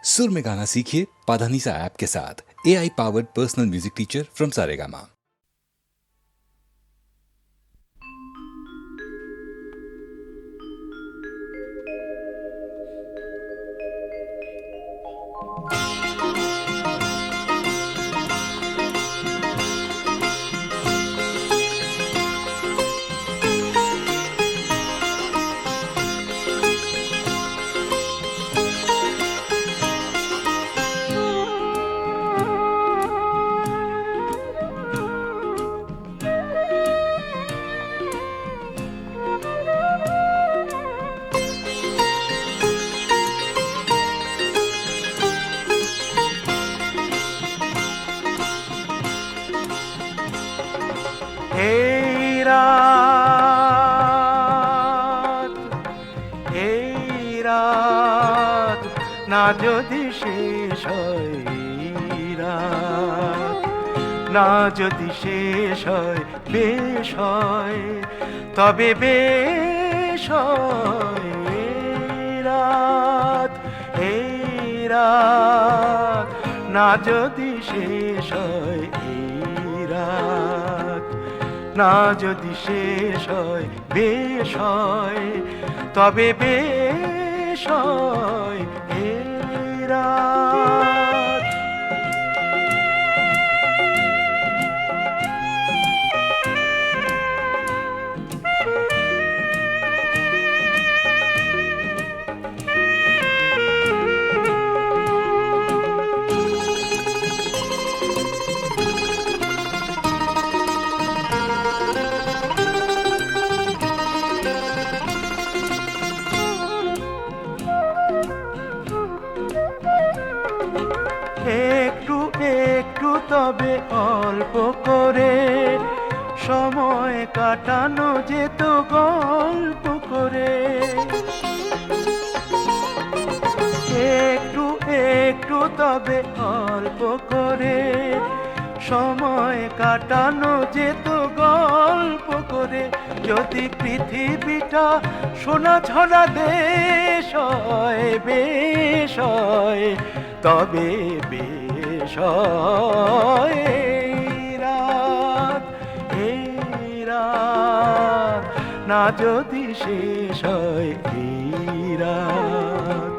सुर में गाना सीखिए पाधानीसा ऐप के साथ। AI powered personal music teacher from Saregama. এই রাত, এই রাত না যদি শেষ হয়, এই রাত না যদি শেষ হয়, বেশ হয় তবে বেশ হয়। এই রাত, এই রাত না যদি শেষ হয়, এই রাত না যদি শেষ হয়, বেশ হয় তবে বেশ হয়। এই রাত একটু একটু তবে অল্প করে সময় কাটানো যেত গল্প করে। একটু একটু তবে অল্প করে সময় কাটানো যেত গল্প করে। যদি পৃথিবীটা সোনা ঝরা দেশ হয়, বেশ হয় তবে বেশ হয়। এই রাত, এই রাত না যদি শেষ হয়, এই রাত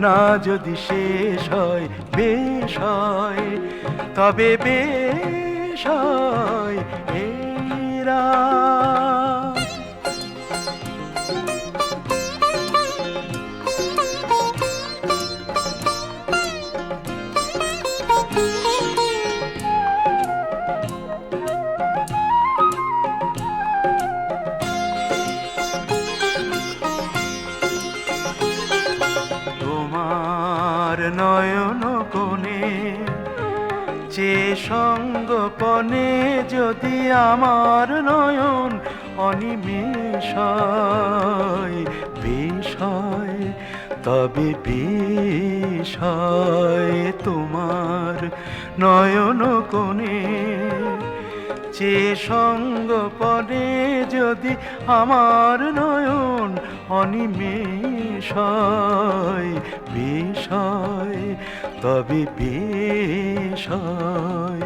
না যদি শেষ হয়, বেশ হয় তবে বেশ হয়। এই রাত তোমার নয়ন কোণে যে সঙ্গপনে যদি আমার নয়ন অনিমেষ হয়, বেশ হয় তবে বেশ হয়। তোমার নয়ন কোণে যে সঙ্গপনে যদি আমার নয়ন অনিমেষ হয়, বেশ হয় তবে বেশ হয়।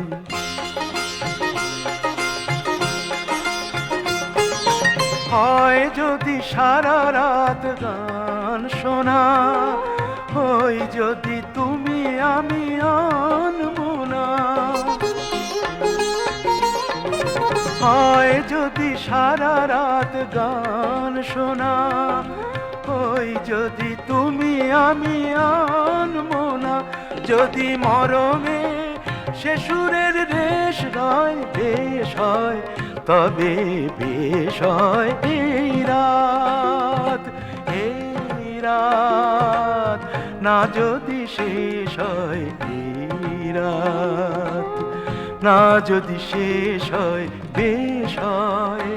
হয় যদি সারা রাত গান শোনা, হই যদি তুমি আমি আনমনা। হয় যদি সারা রাত গান শোনা, হই যদি তুমি আমি আনমনা। যদি মরমে সে সুরের রেশ নয়, বেশ হয় তবে বেশ হয়। এই রাত, এই রাত না যদি শেষ হয়, এই রাত না যদি শেষ হয়, বেশ হয়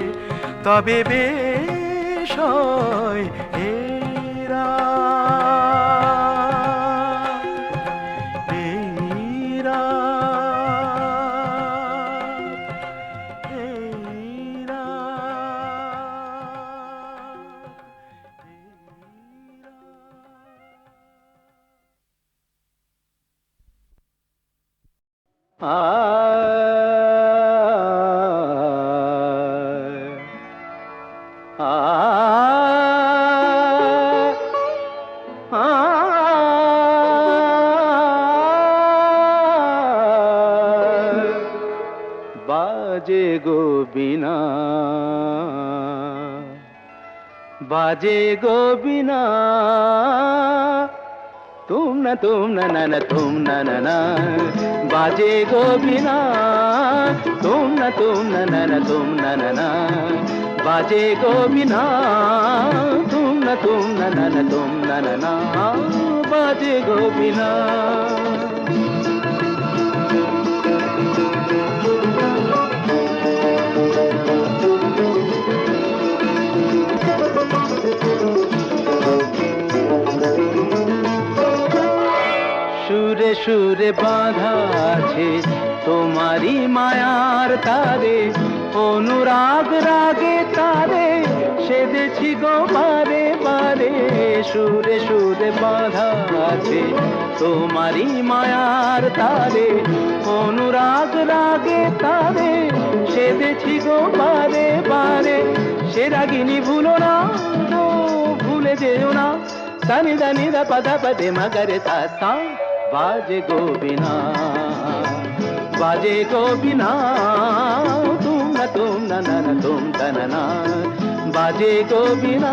তবে বেশ হয়। এই রাত, এই রাত, এই রাত, এই রাত। আ আ বাজে গো বিনা, বাজে গো বিনা, তুম না না না তুম না না না, বাজে গো বিনা, তুম না না না তুম না না না, বাজে গো বিনা, তুম না না তুম না না না, বাজে গো বিনা। সুরে সুরে বাঁধা আছে তোমারি মায়ার তারে, অনুরাগ রাগে তারে সেদেছি গো বারে বারে। সুরে সুরে বাঁধা আছে তোমারি মায়ার তারে, অনুরাগ রাগে তারে সেদেছি গো বারে বারে। সে রাগিনী ভুলো না গো, ভুলে যেও না, সানি দানি দা পদা পদে মগরে সা সা। বাজে গো বিনা, বাজে গো বিনা, তুম না না না তুম তা না না, বাজে গো বিনা।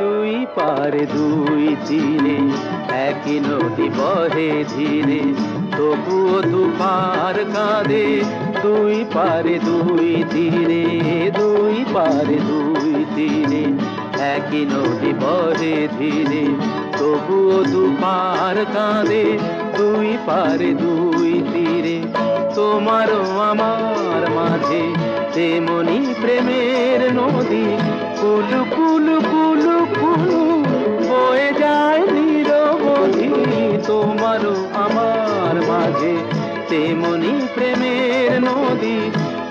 দুই পারে দুই তীরে একই নদী বহে ধীরে, তবুও দুপার কাঁদে। দুই পারে দুই তীরে, দুই পারে দুই তীরে একই নদী বহে ধীরে, তবুও দুপার কাঁদে। দুই পারে দুই তীরে তোমারও আমার মাঝে তেমনি প্রেমের নদী, কুলু কুলু কুলু কুলু বয়ে যায় নিরবধি। তোমারও আমার মাঝে তেমনি প্রেমের নদী,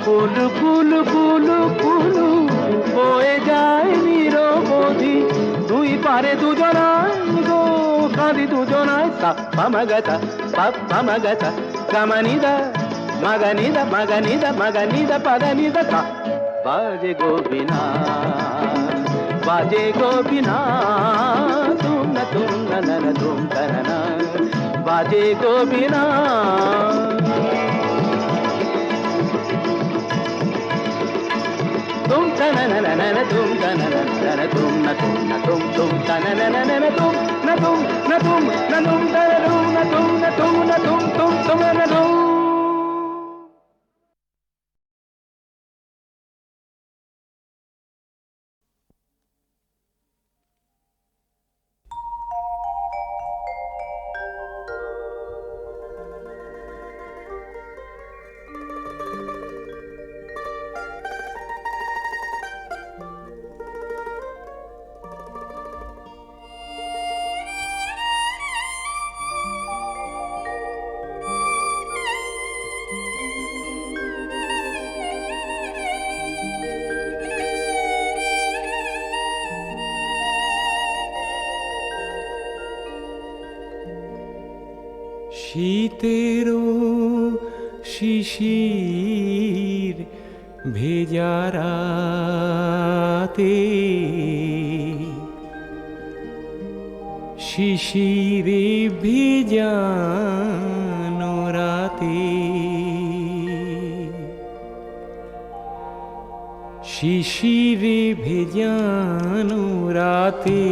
কুলু কুলু কুলু কুলু বয়ে যায় নিরবধি। দুই পারে দুজনায় গো কাঁদি দুজনায়, সা পামাগাতা পাপ পামাগাতা কামানিদা মাগানিদা মাগানিদা মাগানিদা পাদানিদা তা। বাজে গো বিনা, বাজে গো বিনা, তুম না না না তুম তা না না, বাজে গো বিনা। तुम ता ना ना ना ना तुम ता ना ना ना तुम ना तुम ता ना ना ना तुम ना तुम ना तुम ना तुम ता ना तुम ना तुम ना तुम तुम ना तुम। শীতেরও শিশির ভেজা রাতে, শিশিরে ভেজানো রাতে, শিশিরে ভেজানো রাতে,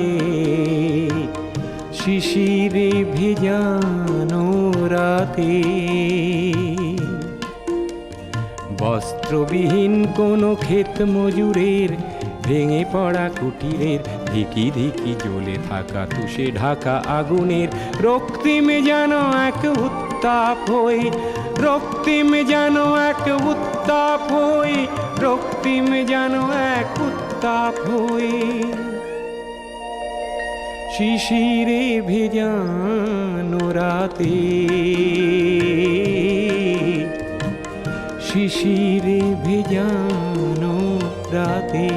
শিশিরে ভেজানো রাতে, বস্ত্রবিহীন কোনো ক্ষেত মজুরের ভেঙে পড়া কুটিরের ধিকি ধিকি জ্বলে থাকা তুষে ঢাকা আগুনের রক্তিম যেন এক উত্তাপ হয়ে, রক্তিম যেন এক উত্তাপ হয়ে, রক্তিম যেন এক উত্তাপ হয়ে, শিশিরে ভেজানো রাতে, শিশিরে ভেজানো রাতে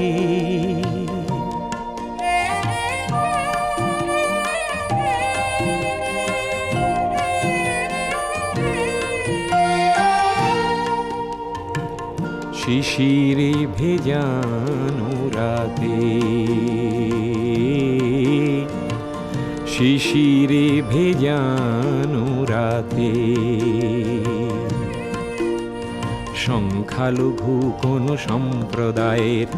শিশিরে ভেজানো রাতে শিশিরে ভেজানো রাতে সংখ্যালঘু কোন সম্প্রদায়ের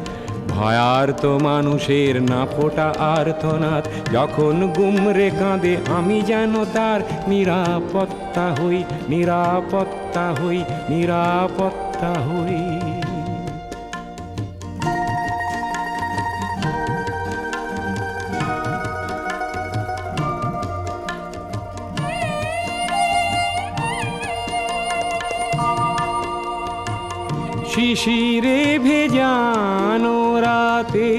ভয়ার্ত মানুষের না ফোটা আর্তনাদ যখন গুমরে কাঁদে আমি যেন তার নিরাপত্তা হই নিরাপত্তা হই নিরাপত্তা হই শিশিরে ভেজানো রাতে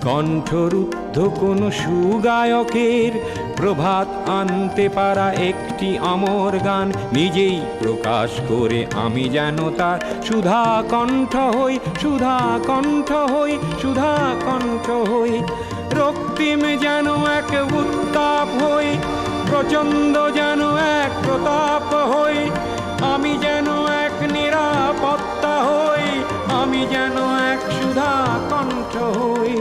কণ্ঠরুদ্ধ কোন সুগায়কের প্রভাত আনতে পারা একটি অমর গান নিজেই প্রকাশ করে আমি যেন তার সুধা কণ্ঠ হই সুধা কণ্ঠ হই সুধা কণ্ঠ হই রক্তিম যেন এক উত্তাপ হই প্রচণ্ড যেন এক প্রতাপ হই আমি যেন এক নিরাপত্তা হই আমি যেন এক সুধা কণ্ঠ হই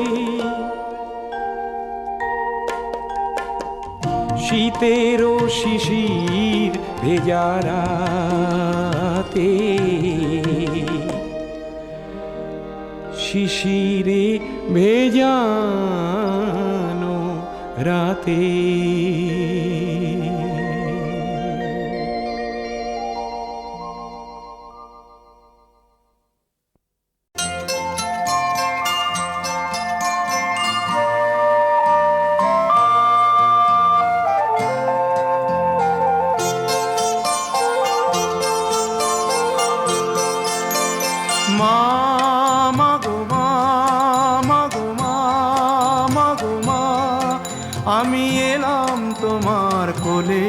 শীতেরও শিশির ভেজা রাতে শিশিরে ভেজানো রাতে আমি এলাম তোমার কোলে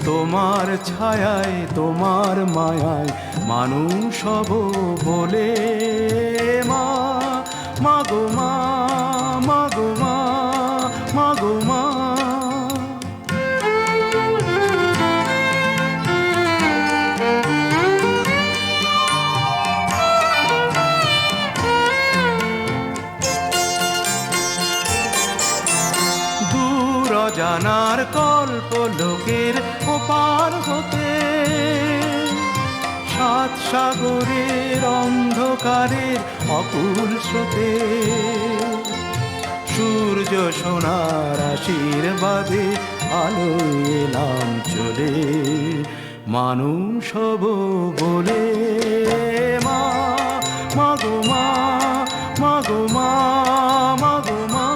তোমার ছায়ায় তোমার মায়ায় মানুষ হব বলে মা মাগো মা মাগো মা মাগো মা জানার কল্প লোকের ওপার হতে সাত সাগরের অন্ধকারের অকুল স্রোতে সূর্য সোনার আশীর্বাদে আলোয় এলাম চলে মানুষ হব বলে মা মাগো মা মাগো মা মাগো মা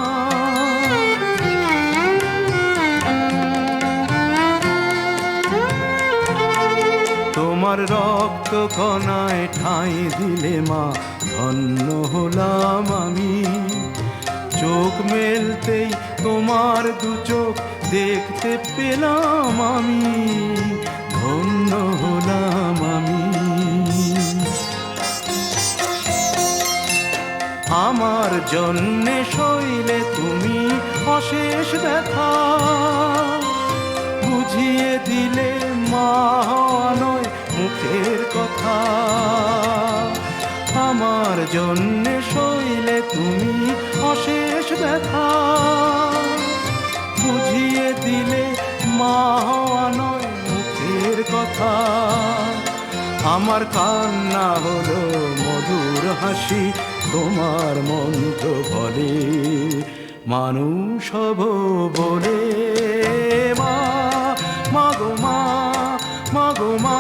তোমার রক্ত কণায় ঠাঁই দিলে মা ধন্য হলাম আমি চোখ মেলতেই তোমার দু চোখ দেখতে পেলাম আমি ধন্য হলাম আমি আমার জন্যে সইলে তুমি অশেষ ব্যথা বুঝিয়ে দিলে মা নয় মুখের কথা আমার জন্যে সইলে তুমি অশেষ ব্যথা বুঝিয়ে দিলে মা নয় মুখের কথা আমার কান্না হলো মধুর হাসি তোমার মন্ত্র বলে মানুষ হব বলে মা মাগো মা মাগো মা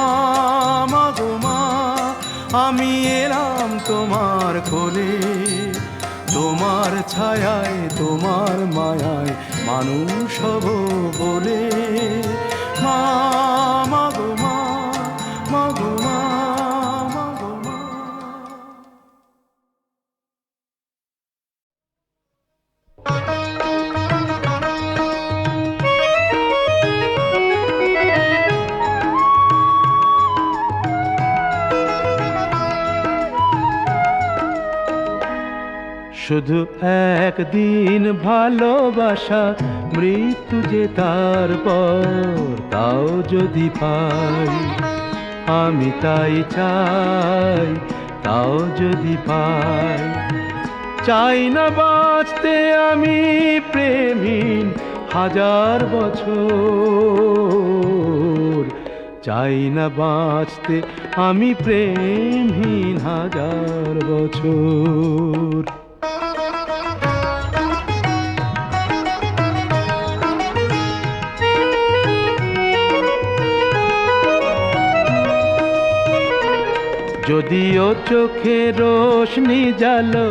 মাগো মা আমি এলাম তোমার কোলে তোমার ছায়ায় তোমার মায়ায় মানুষ হব বলে মা মাগো মা মাগো মা মাগো মা শুধু একদিন ভালোবাসা, মৃত্যু যে তারপর, তাও যদি পাই আমি তাই চাই, তাও যদি পাই। চাই না বাঁচতে আমি প্রেমহীন হাজার বছর, চাই না বাঁচতে আমি প্রেমহীন হাজার বছর। যদিও চোখে রোশনি জালো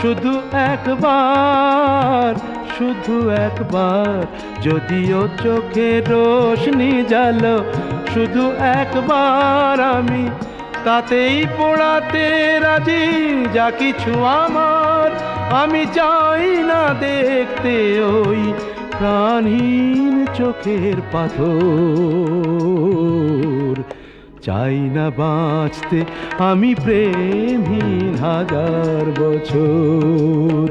শুধু একবার, শুধু একবার, যদিও চোখে রোশনি জালো শুধু একবার, আমি তাতেই পোড়াতে রাজি যা কিছু আমার। আমি চাই না দেখতে ওই প্রাণহীন চোখের পাথর, চাই না বাঁচতে আমি প্রেমহীন হাজার বছর।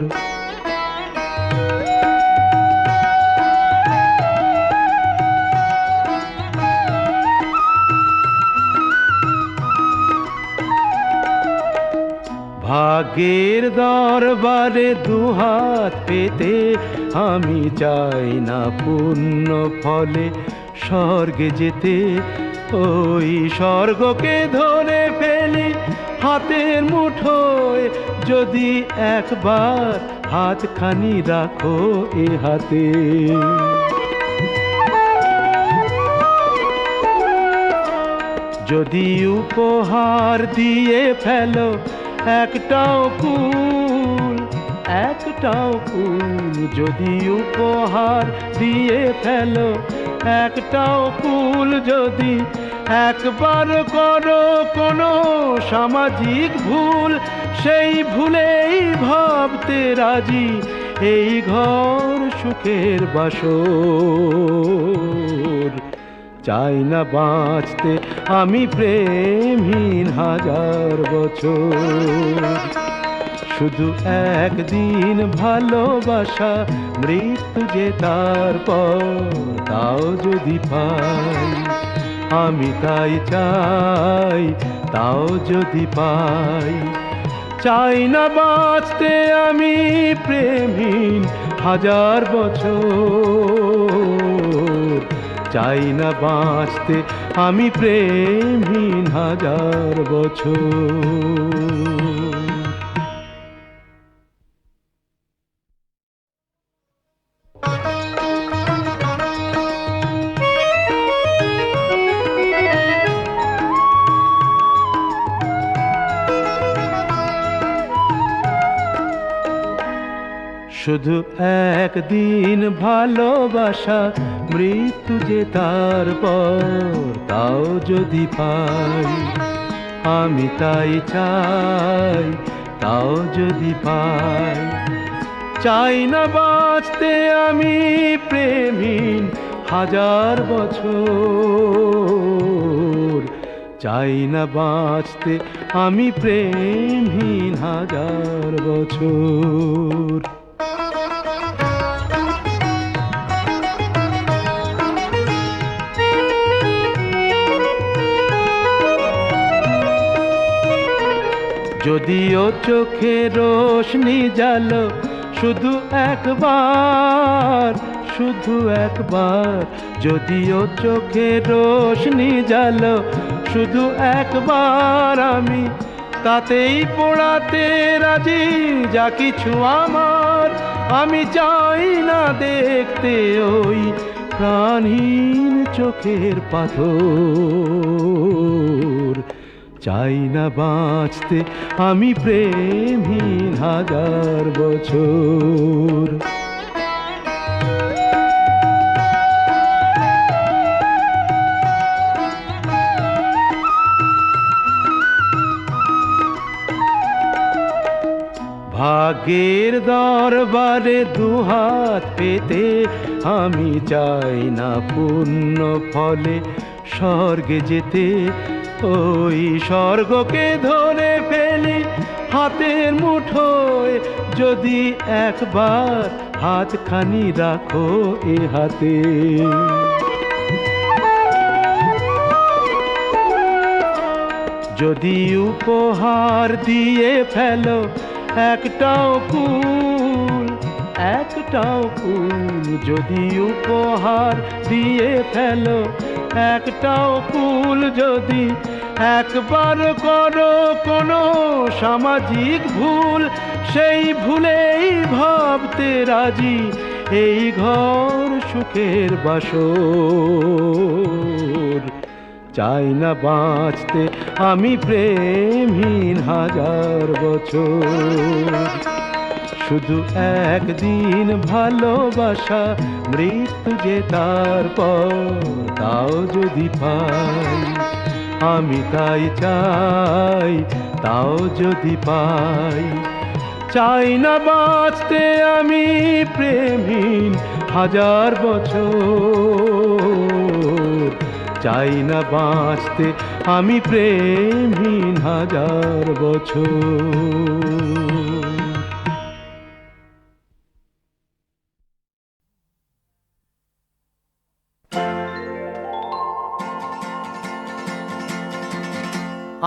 ভাগ্যের দরবারে দুহাত পেতে আমি চাই না পুণ্য ফলে স্বর্গে যেতে, ওই স্বর্গকে ধরে ফেলি হাতের মুঠোয়, যদি একবার হাতখানি রাখো এ হাতে। যদি উপহার দিয়ে ফেলো একটাও ফুল, একটাও ফুল, যদি উপহার দিয়ে ফেলো একটাও ফুল, যদি একবার করো কোনো সামাজিক ভুল, সেই ভুলেই ভাবতে রাজি এই ঘর সুখের বাসর। চাই না বাঁচতে আমি প্রেমহীন হাজার বছর, শুধু একদিন ভালোবাসা, মৃত্যু যে তারপর, তাও যদি পাই আমি তাই চাই, তাও যদি পাই। চাই না বাঁচতে আমি প্রেমহীন হাজার বছর, চাই না বাঁচতে আমি প্রেমহীন হাজার বছর। শুধু একদিন ভালোবাসা, মৃত্যু যে তারপর, তাও যদি পাই আমি তাই চাই, তাও যদি পাই। চাই না বাঁচতে আমি প্রেমহীন হাজার বছর, চাই না বাঁচতে আমি প্রেমহীন হাজার বছর। যদিও চোখে রোশনি জালো শুধু একবার, শুধু একবার, যদিও চোখে রোশনি জালো শুধু একবার, আমি তাতেই পোড়াতে রাজি যা কিছু আমার। আমি চাই না দেখতে ওই প্রাণহীন চোখের পাথর, চাই না বাঁচতে আমি প্রেমহীন হাজার বছর। ভাগ্যের দরবারে দুহাত পেতে আমি চাই না পুণ্য ফলে স্বর্গে যেতে, ওই স্বর্গকে ধরে ফেলি হাতের মুঠোয় যদি একবার হাতখানি রাখো এ হাতে, যদি উপহার দিয়ে ফেলো একটাও ফুল, একটাও ফুল, যদি উপহার দিয়ে ফেলো একটাও ফুল, যদি একবার করো কোনো সামাজিক ভুল, সেই ভুলেই ভাবতে রাজি এই ঘর সুখের বাসর। চাই না বাঁচতে আমি প্রেমহীন হাজার বছর, শুধু একদিন ভালোবাসা মৃত্যু যে তারপর, তাও যদি পাই আমি তাই চাই, তাও যদি পাই। চাই না বাঁচতে আমি প্রেমহীন হাজার বছর, চাই না বাঁচতে আমি প্রেমহীন হাজার বছর।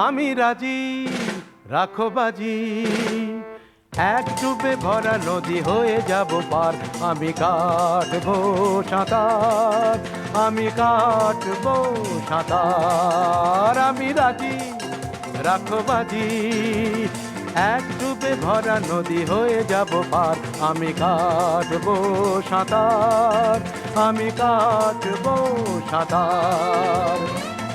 আমি রাজি, রাখো বাজি, এক ডুবে ভরা নদী হয়ে যাব পার, আমি কাটবো সাঁতার, আমি কাটবো সাঁতার। আমি রাজি, রাখো বাজি, এক ডুবে ভরা নদী হয়ে যাব পার, আমি কাটবো সাঁতার, আমি কাটবো সাঁতার।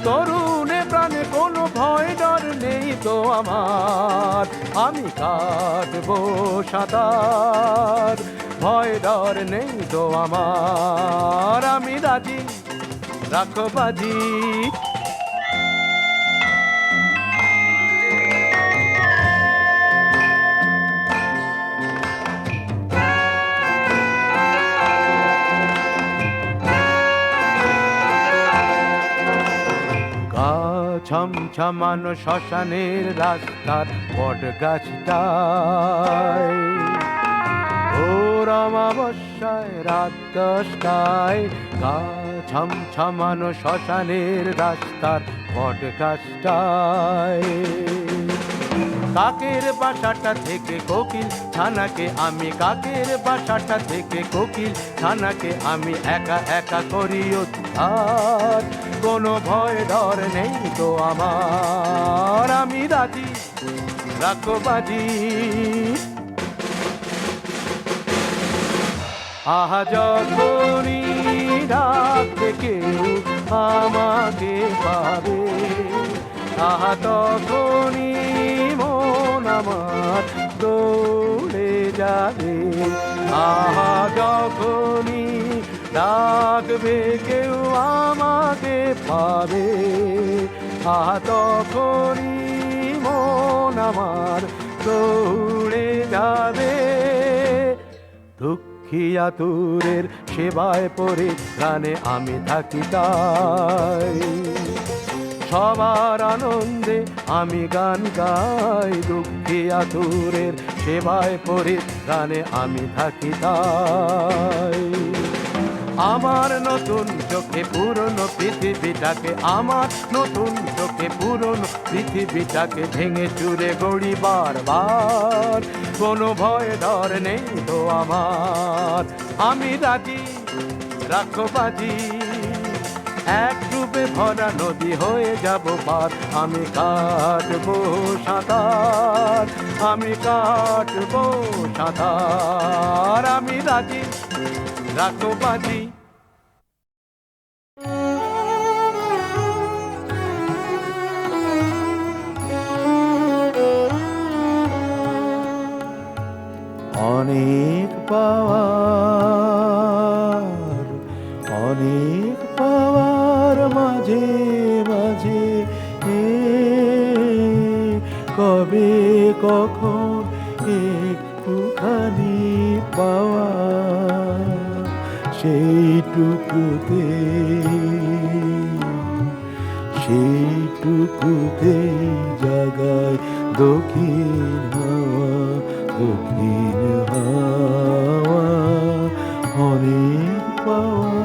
তরুণে প্রাণে কোনো ভয় ডর নেই তো আমার, আমি কাটবো সাঁতার, ভয় ডর নেই তো আমার। আমি রাজি, রাখো বাজি। ছমছমানো শ্মশানের রাস্তার বট গাছটায়, ভোর অমাবস্যায় রাত 10টায়, গা ছমছমানো শ্মশানের রাস্তার বট গাছটায়। কাকের বাসাটা থেকে কোকিল ছানাকে আমি, কাকের বাসাটা থেকে কোকিল ছানাকে আমি একা একা করি উদ্ধার, কোনো ভয় ডর নেই তো আমার। আমি রাজি, রাখো বাজি। আহা যখনই ডাকতে কেউ আমাকে পাবে, আহা তখনই মন আমার দৌড়ে যাবে। আহা যখনই ডাকবে কেউ আমাকে পাবে, আহা তখনই মন আমার দৌড়ে যাবে। দুঃখী আতুরের সেবায় পরিত্রাণে আমি থাকি তাই, সবার আনন্দে আমি গান গাই। দুঃখী আতুরের সেবায় পরিত্রাণে আমি থাকি তাই। আমার নতুন চোখে পুরনো পৃথিবীটাকে, আমার নতুন চোখে পুরনো পৃথিবীটাকে ভেঙে চুরে গড়ি বারবার, কোনো ভয় ডর নেই তো আমার। আমি রাজি, রাখো বাজি, এক ডুবে ভরা নদী হয়ে যাব পার, আমি কাটবো সাঁতার, আমি কাটবো সাঁতার। আমি রাজি, রাখো বাজি। অনেক পাওয়ার, অনেক পাওয়ার মাঝে মাঝে কবে কখন একটুখানি পাওয়া, সেইটুকুতে সেইটুকুতে জাগায় দক্ষিণ হাওয়া, দক্ষিণ হাওয়া অনেক পাওয়া।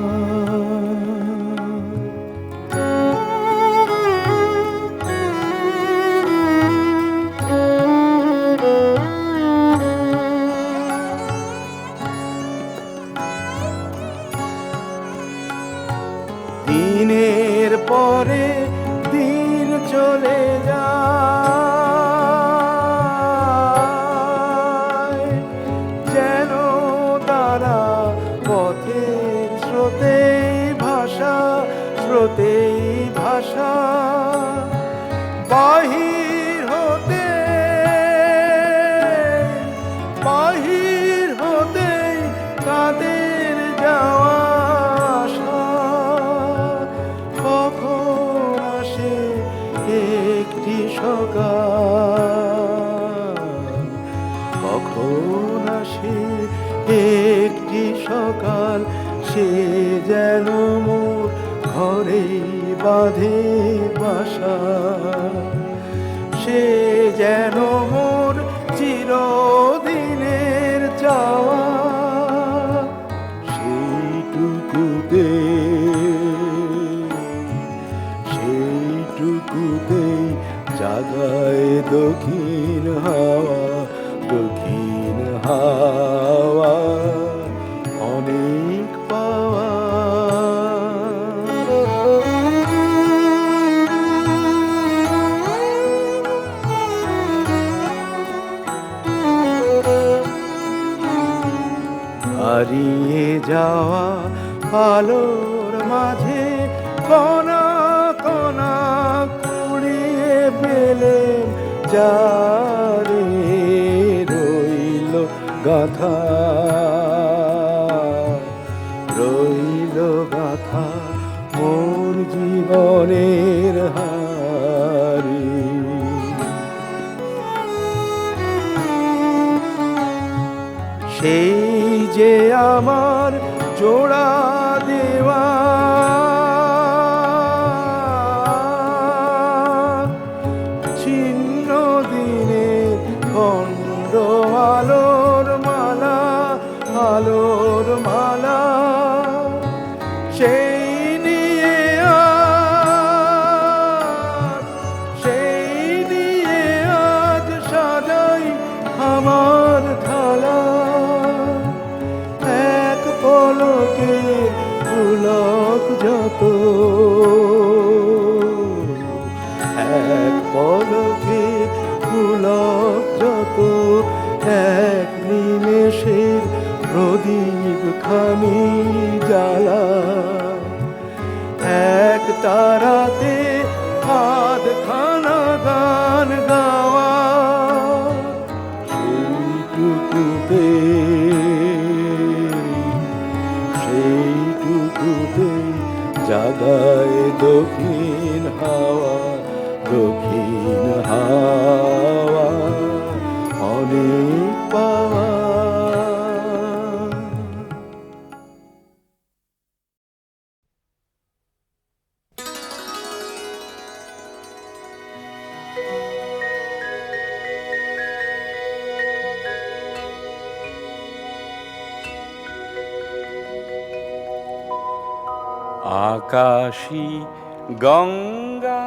দিনের পরে দিন চলে যায়, যেন তারা পথের স্রোতেই ভাষা, স্রোতেই ভাষা। বাহির হতে, বাহির হতে তাদের যাওয়া আসা। কখন আসে একটি সকাল, কখন আসে একটি সকাল, সে যেন মোর ঘরে বাঁধে বাসা। সে যেন মোর চিরদিনের চাওয়া, সেইটুকুতে, সেইটুকুতে জাগায় দক্ষিণ হাওয়া, দক্ষিণ হাওয়া অনেক পাওয়া। হারিয়ে যাওয়া আলোর মাঝে কণা কণা কুড়িয়ে পেলে যারে রইল গাথা, রইল গাথা মোর জীবনের হারি। সেই যে আমার জোড়া দেওয়া, ছিন্ন দিনে খণ্ড আলোর মালা, আলোর মালা। সেই নিয়ে আজ, সেই নিয়ে আজ সাজাই আমার থালা। এক পলকে পুলক যত, এক পলকে পুলক যত, এক নিমেষের প্রদীপ খানি জ্বালা। এক তারাতে আধখানা গান গাওয়া, সেইটুকুতে, সেইটুকুতে জাগায় দক্ষিণ হাওয়া, দক্ষিণ হাওয়া অনেক পাওয়া। আকাশী গঙ্গা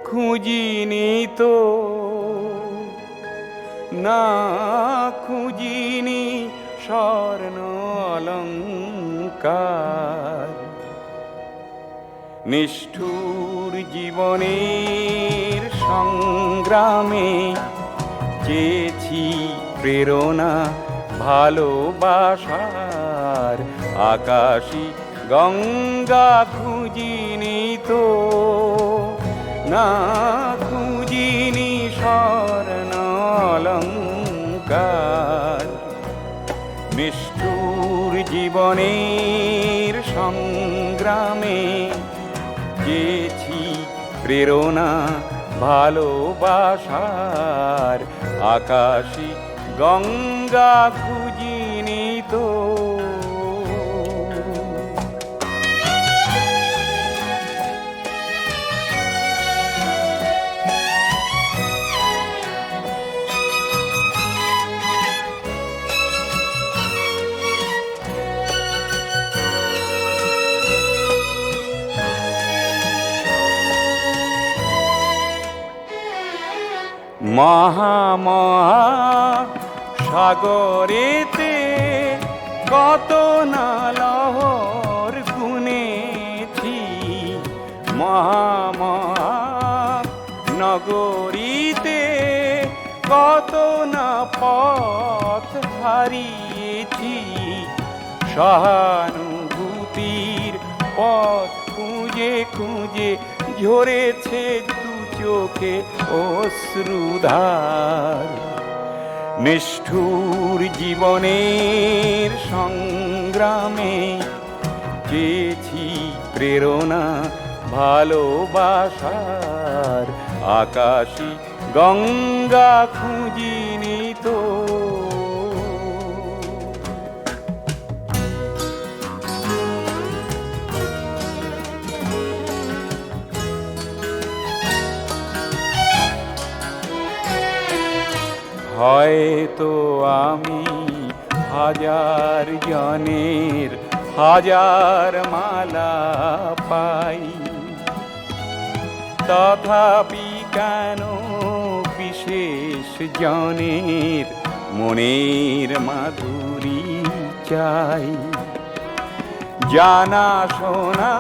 খুঁজিনি তো, না খুঁজিনি স্বর্ণ অলঙ্কার। নিষ্ঠুর জীবনের সংগ্রামে চেয়েছি প্রেরণা ভালোবাসার। আকাশী গঙ্গা খুঁজিনি তো, না খুঁজিনি স্বর্ণ অলঙ্কার। নিষ্ঠুর জীবনের সংগ্রামে চেয়েছি প্রেরণা ভালোবাসার। আকাশী গঙ্গা খুঁজিনি তো। মহা সাগরেতে কত না লহর গুনেছি, মহা নগরীতে কত না পথ হারিয়েছি, সহানুভূতির পথ খুঁজে খুঁজে ঝরেছে দু চোখে অশ্রুধার। নিষ্ঠুর জীবনের সংগ্রামে চেয়েছি প্রেরণা ভালোবাসার, আকাশী গঙ্গা খুঁজিনি তো। হয়তো আমি হাজার জনের হাজার মালা পাই, তথাপি কেন বিশেষ জনের মনের মাধুরী চাই। জানা শোনা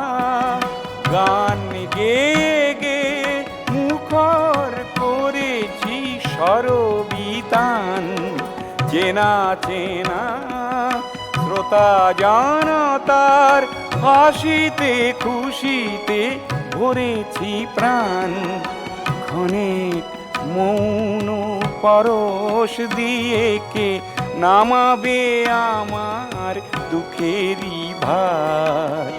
গান গেয়ে গেয়ে মুখর করেছি স্বরবিতান, চেনা চেনা শ্রোতা জনতার হাসিতে খুশিতে ভরেছি প্রাণ। ক্ষণে মৌন পরশ দিয়ে কে নামাবে আমার দুঃখেরই ভার।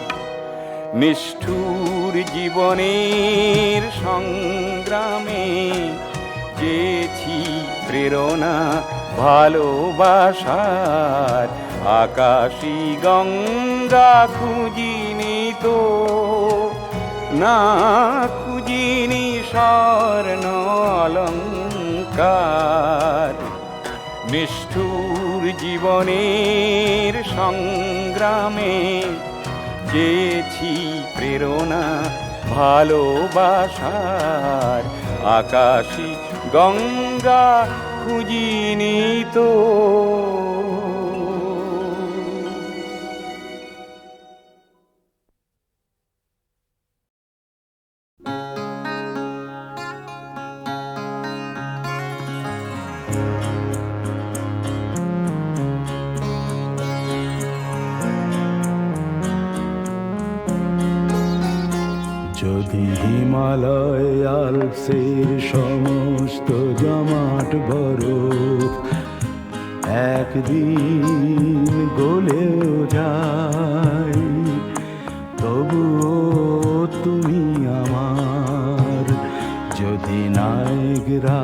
নিষ্ঠুর জীবনের সংগ্রামে চেয়েছি প্রেরণা ভালোবাসার, আকাশী গঙ্গা খুঁজিনি তো, না খুঁজিনি স্বর্ণ অলঙ্কার। নিষ্ঠুর জীবনের সংগ্রামে চেয়েছি প্রেরণা ভালোবাসার, আকাশী গঙ্গা খুঁজিনি তো। যদি হিমালয় আলপসের সমস্ত জমাট বরফ একদিন গলেও যায়, তবুও তুমি আমার। যদি নায়গ্রা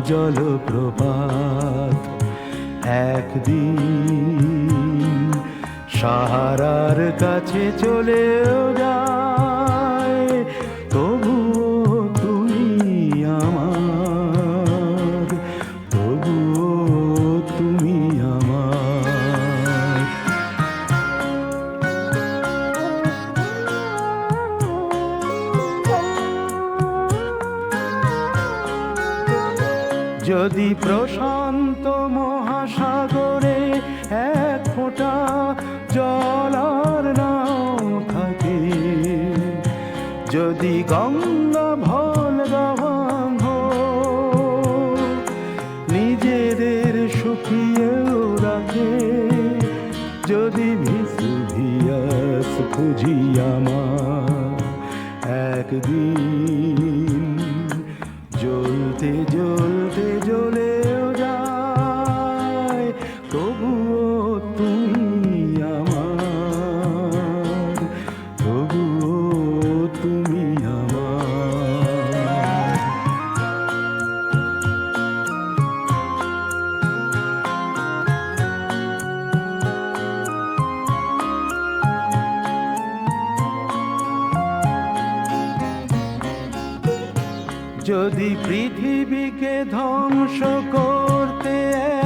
জলপ্রপাত একদিন সাহারার কাছে চলেও যায়, তবুও তুমি আমার, তবুও তুমি আমার। যদি প্রশান্ত মহাসাগরে এক ফোঁটা জল আর নাও থাকে, যদি গঙ্গা ভোলগা নিজেদের শুকিয়েও রাখে, যদি ভিসুভিয়াস ফুজিয়ামা একদিন জ্বলতে জ্বলতে জ্বলেও যায়, তবুও তুমি আমার, তবুও তুমি আমার। যদি পৃথিবীকে ধ্বংস করতে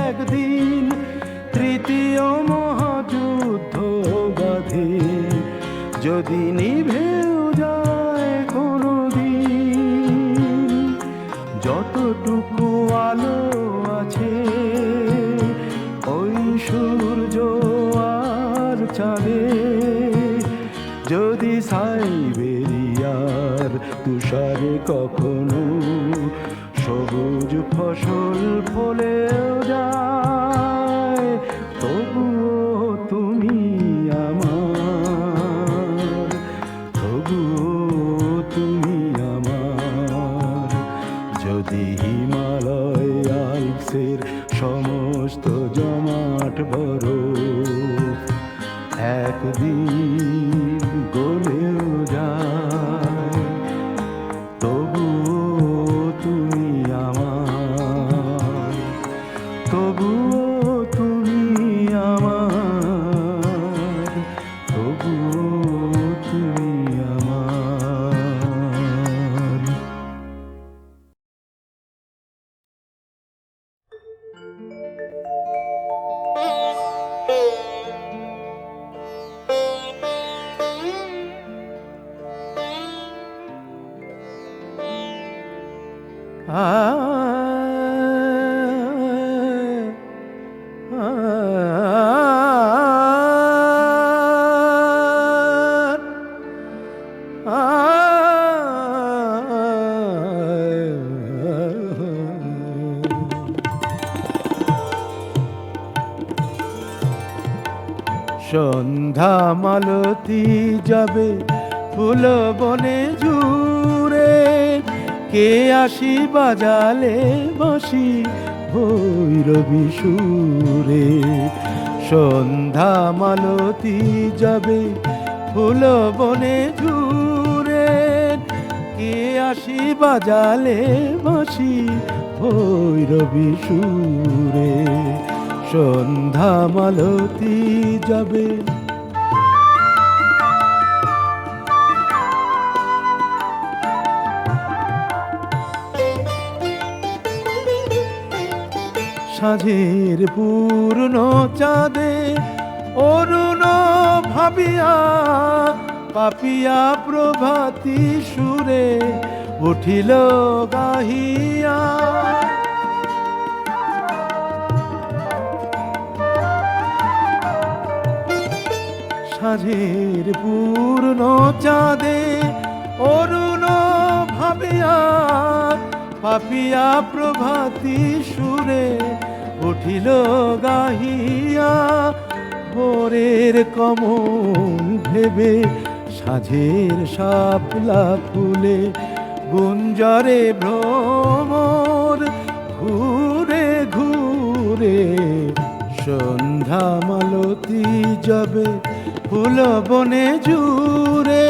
একদিন তৃতীয় মহাযুদ্ধ বাধে, যদি নিভেও যায় কোনোদিন যত যতটুকু আলো আছে ওই সূর্য আর চাঁদে, যদি সাইবেরিয়ার তুষারে কখনো সবুজ ফসল ফলেও যায়, তবুও তুমি আমার, তবুও তুমি আমার। যদি হিমালয় আল্পসের সমস্ত জমাট বরফ একদিন গলেও যায়, তবুও তুমি আমার, তবুও তুমি আমার, তবুও তুমি আমার। সন্ধ্যা মালতী যাবে ফুল বনে জুড়ে, কে আসি বাজালে বাঁশি ভৈরবী সুরে। সন্ধ্যা মালতী যাবে ফুল বনে জুড়ে, কে আসি বাজালে বাঁশি ভৈরবী সুরে। সন্ধ্যা মালতী যাবে। সাঁঝের পূর্ণ চাঁদে অরুণ ভাবিয়া পাপিয়া প্রভাতী সুরে উঠিল গাহিয়া। সাঁঝের পূর্ণ চাঁদে অরুণ ভাবিয়া পাপিয়া প্রভাতী সুরে উঠিল গাহিয়া। ভোরের কমল ভেবে সাঁঝের শাপলা ফুলে গুঞ্জরে ভ্রমর ঘুরে ঘুরে। সন্ধ্যা মালতী যাবে ফুল বনে জুড়ে,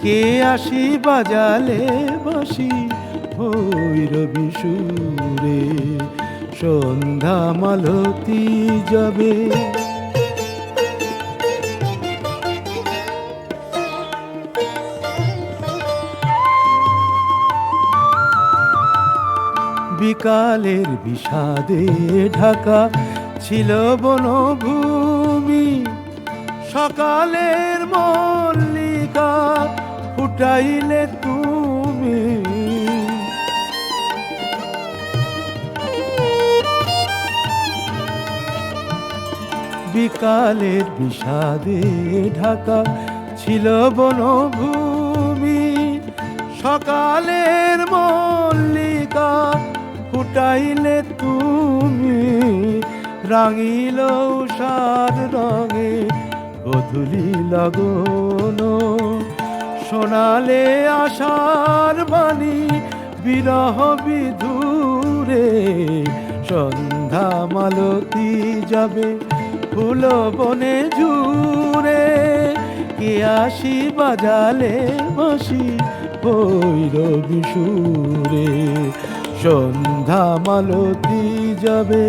কে আসি বাজালে বাঁশি ভৈরবী সুরে। সন্ধ্যা মালতী যাবে। বিকালের বিষাদে ঢাকা ছিল বনভূমি, সকালের মল্লিকা ফুটাইলে তুমি। বিকালের বিষাদে ঢাকা ছিল বনভূমি, সকালের মল্লিকা ফুটাইলে তুমি। রাঙিল উষার রঙে গধূলি লগন, শোনালে আশার বাণী বিরহ বিধুরে। সন্ধ্যা মালতী যাবে ফুল বনে জুড়ে, কে আসি বাজালে বাঁশি ভৈরবী সুরে। সন্ধ্যা মালতী যাবে।